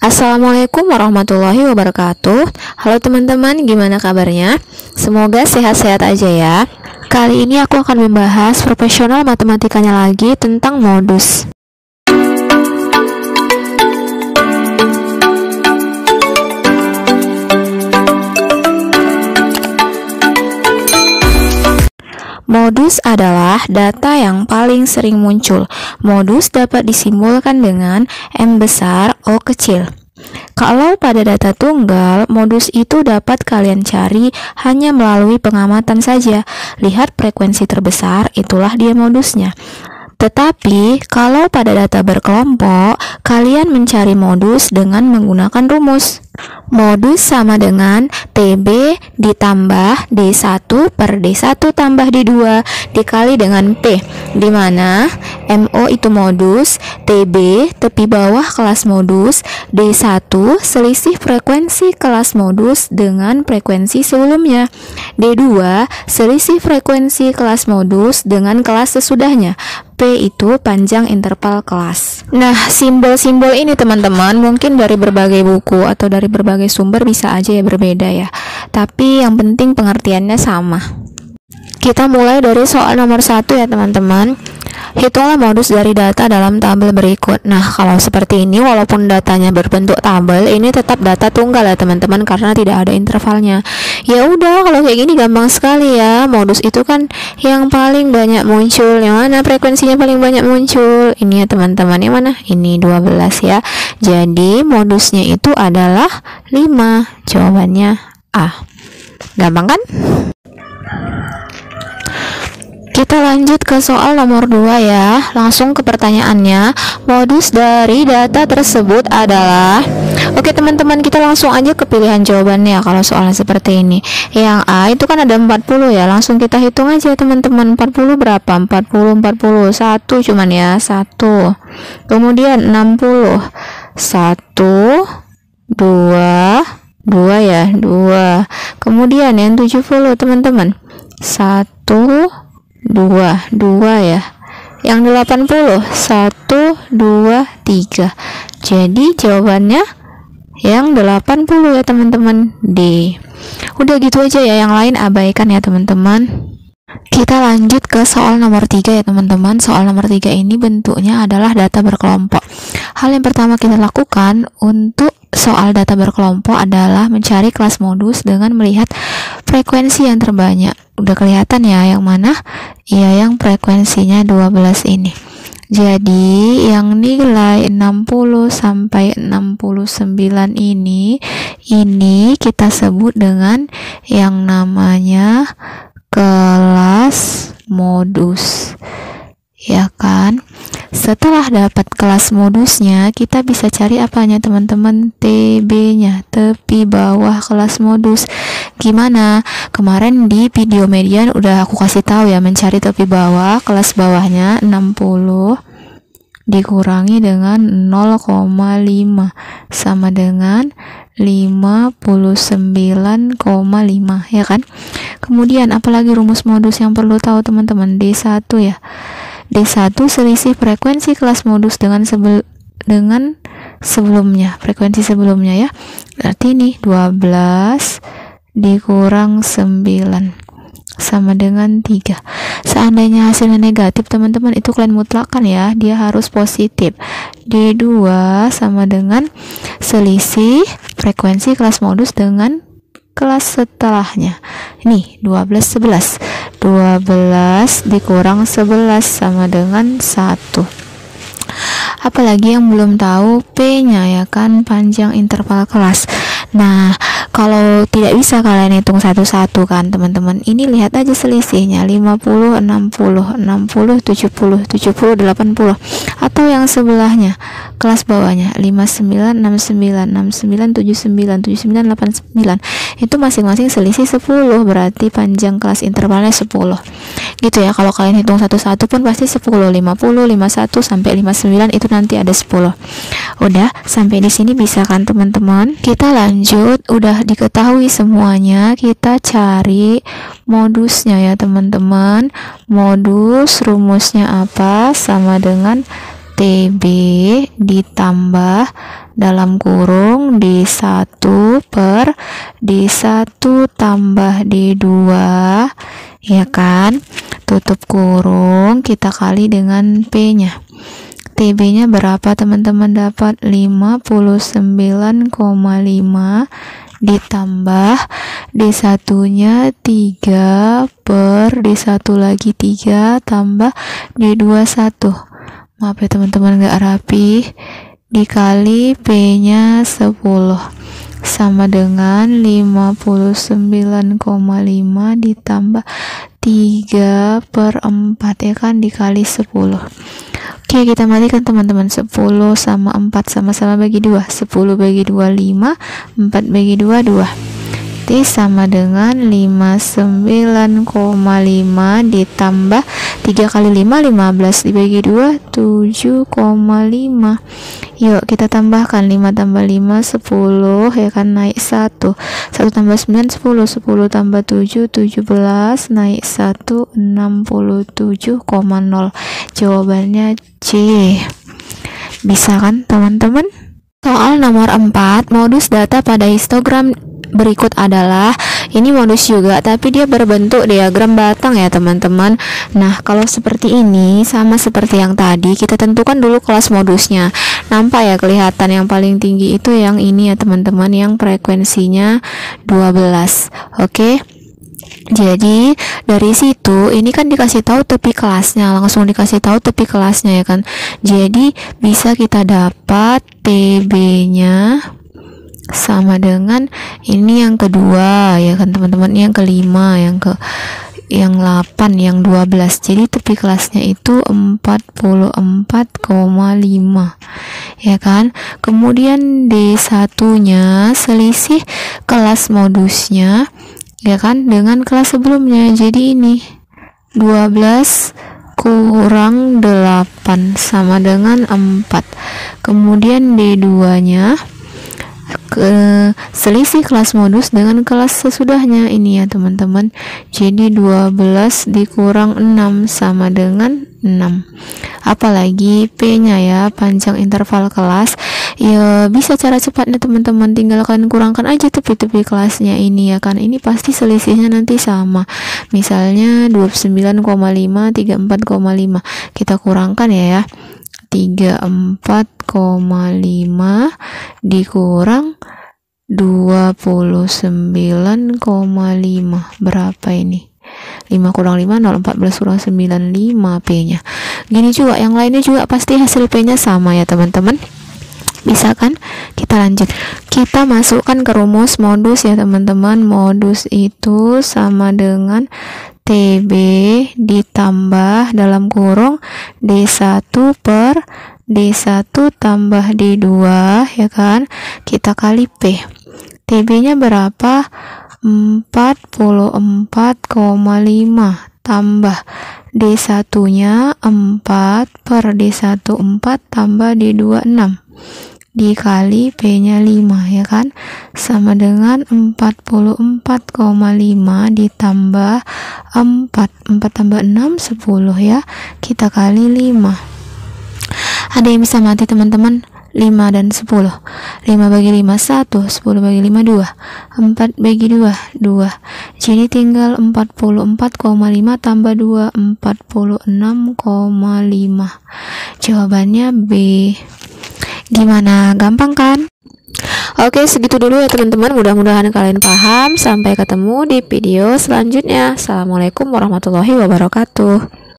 Assalamualaikum warahmatullahi wabarakatuh. Halo teman-teman, gimana kabarnya? Semoga sehat-sehat aja ya. Kali ini aku akan membahas profesional matematikanya lagi tentang modus. Modus adalah data yang paling sering muncul. Modus dapat disimbolkan dengan M besar, O kecil. Kalau pada data tunggal, modus itu dapat kalian cari hanya melalui pengamatan saja. Lihat frekuensi terbesar, itulah dia modusnya. Tetapi, kalau pada data berkelompok, kalian mencari modus dengan menggunakan rumus. Modus sama dengan TB ditambah D1 per D1 tambah D2 dikali dengan P, di mana MO itu modus, TB tepi bawah kelas modus, D1 selisih frekuensi kelas modus dengan frekuensi sebelumnya, D2 selisih frekuensi kelas modus dengan kelas sesudahnya, P itu panjang interval kelas. Nah, simbol-simbol ini teman-teman mungkin dari berbagai buku atau dari berbagai sumber bisa aja ya berbeda ya. Tapi yang penting pengertiannya sama. Kita mulai dari soal nomor 1 ya teman-teman. Hitunglah modus dari data dalam tabel berikut. Nah, kalau seperti ini walaupun datanya berbentuk tabel, ini tetap data tunggal ya teman-teman karena tidak ada intervalnya. Ya udah, kalau kayak gini gampang sekali ya. Modus itu kan yang paling banyak muncul. Yang mana frekuensinya paling banyak muncul? Ini ya teman-teman, yang mana? Ini 12 ya. Jadi modusnya itu adalah 5. Jawabannya A. Gampang kan? Kita lanjut ke soal nomor 2 ya. Langsung ke pertanyaannya. Modus dari data tersebut adalah... Oke teman-teman, kita langsung aja ke pilihan jawabannya kalau soalnya seperti ini. Yang A itu kan ada 40 ya. Langsung kita hitung aja teman-teman. 40 berapa? 40 1 cuman ya, 1. Kemudian 60. 1 2 ya, 2. Kemudian yang 70 teman-teman. 1 2 ya. Yang 80 1 2 3. Jadi jawabannya yang 80 ya teman-teman, D. Udah gitu aja ya, yang lain abaikan ya teman-teman. Kita lanjut ke soal nomor 3 ya teman-teman. Soal nomor 3 ini bentuknya adalah data berkelompok. Hal yang pertama kita lakukan untuk soal data berkelompok adalah mencari kelas modus dengan melihat frekuensi yang terbanyak. Udah kelihatan ya yang mana? Ya, yang frekuensinya 12 ini. Jadi yang nilai 60 sampai 69 ini kita sebut dengan yang namanya kelas modus, ya kan? Setelah dapat kelas modusnya, kita bisa cari apanya teman-teman? TB-nya, tepi bawah kelas modus. Gimana? Kemarin di video median udah aku kasih tahu ya, mencari tepi bawah kelas bawahnya 60 dikurangi dengan 0,5 sama dengan 59,5 ya kan? Kemudian apalagi rumus modus yang perlu tahu teman-teman? D1 ya. D1 selisih frekuensi kelas modus dengan sebelumnya, frekuensi sebelumnya ya. Berarti ini 12 dikurang 9 sama dengan 3. Seandainya hasilnya negatif teman-teman, itu kalian mutlakkan ya, dia harus positif. D2 sama dengan selisih frekuensi kelas modus dengan kelas setelahnya. Ini 12 11. 12 dikurang 11 sama dengan 1. Apalagi yang belum tahu P-nya ya kan, panjang interval kelas. Nah, kalau tidak bisa kalian hitung satu-satu kan teman-teman, ini lihat aja selisihnya 50, 60, 60, 70, 70, 80. Atau yang sebelahnya, kelas bawahnya 59, 69, 69, 79, 79, 89. Itu masing-masing selisih 10, berarti panjang kelas intervalnya 10. Gitu ya, kalau kalian hitung satu-satu pun pasti 10, 50, 51 sampai 59 itu nanti ada 10. Udah, sampai di sini bisa kan teman-teman? Kita lanjut, udah diketahui semuanya, kita cari modusnya ya teman-teman. Modus rumusnya apa? Sama dengan TB ditambah dalam kurung D1 per D1 tambah D2, ya kan, tutup kurung, kita kali dengan P-nya. TB-nya berapa teman-teman? Dapat 59,5 ditambah D1-nya 3 per D1 lagi 3 tambah D2 1. Maaf ya teman-teman, gak rapi, dikali P-nya 10 sama dengan 59,5 ditambah 3 per 4, ya kan, dikali 10. Oke, kita balikan teman-teman. 10 sama 4 sama-sama bagi 2. 10 bagi 2 5, 4 bagi 2 2. T sama dengan 59,5 ditambah 3 kali 5 15 dibagi 2 7,5. Yuk kita tambahkan, 5 tambah 5 10, ya kan, naik 1. 1 tambah 9 10, 10 tambah 7 17, naik 1 67,0. Jawabannya C. Bisa kan teman-teman? Soal nomor 4, modus data pada histogram berikut adalah, ini modus juga tapi dia berbentuk diagram batang ya teman-teman. Nah, kalau seperti ini sama seperti yang tadi, kita tentukan dulu kelas modusnya. Nampak ya, kelihatan yang paling tinggi itu yang ini ya teman-teman, yang frekuensinya 12. Oke. Jadi dari situ ini kan dikasih tahu tepi kelasnya, langsung dikasih tahu tepi kelasnya, ya kan. Jadi bisa kita dapat TB-nya sama dengan ini yang kedua, ya kan teman-teman, yang kelima, yang 8, yang 12. Jadi tepi kelasnya itu 44,5, ya kan. Kemudian D1-nya selisih kelas modusnya, ya kan, dengan kelas sebelumnya. Jadi ini 12 kurang 8 sama dengan 4. Kemudian D2-nya selisih kelas modus dengan kelas sesudahnya, ini ya teman-teman. Jadi 12 dikurang 6 sama dengan 6. Apalagi P-nya ya, panjang interval kelas. Ya bisa cara cepatnya teman-teman, tinggal kalian kurangkan aja tepi-tepi kelasnya ini, ya kan. Ini pasti selisihnya nanti sama. Misalnya 29,5 34,5, kita kurangkan ya 34,5 dikurang 29,5 berapa ini? 5 kurang 5 0, 14 kurang 9 5 P-nya. Gini juga yang lainnya juga pasti hasil P-nya sama ya teman-teman. Bisa kan? Kita lanjut. Kita masukkan ke rumus modus ya teman-teman. Modus itu sama dengan TB ditambah dalam kurung D1 per D1 tambah D2, ya kan, kita kali P. TB-nya berapa? 44,5 tambah D1-nya 4 per D1 4 tambah D2 6 dikali P-nya 5, ya kan, sama dengan 44,5 ditambah 4 tambah 6 10, ya, kita kali 5. Ada yang bisa mati teman-teman? 5 dan 10. 5 bagi 5 1, 10 bagi 5 2, 4 bagi 2 2. Jadi tinggal 44,5 tambah 2 46,5. Jawabannya B. Gimana? Gampang kan? Oke, segitu dulu ya teman-teman. Mudah-mudahan kalian paham. Sampai ketemu di video selanjutnya. Assalamualaikum warahmatullahi wabarakatuh.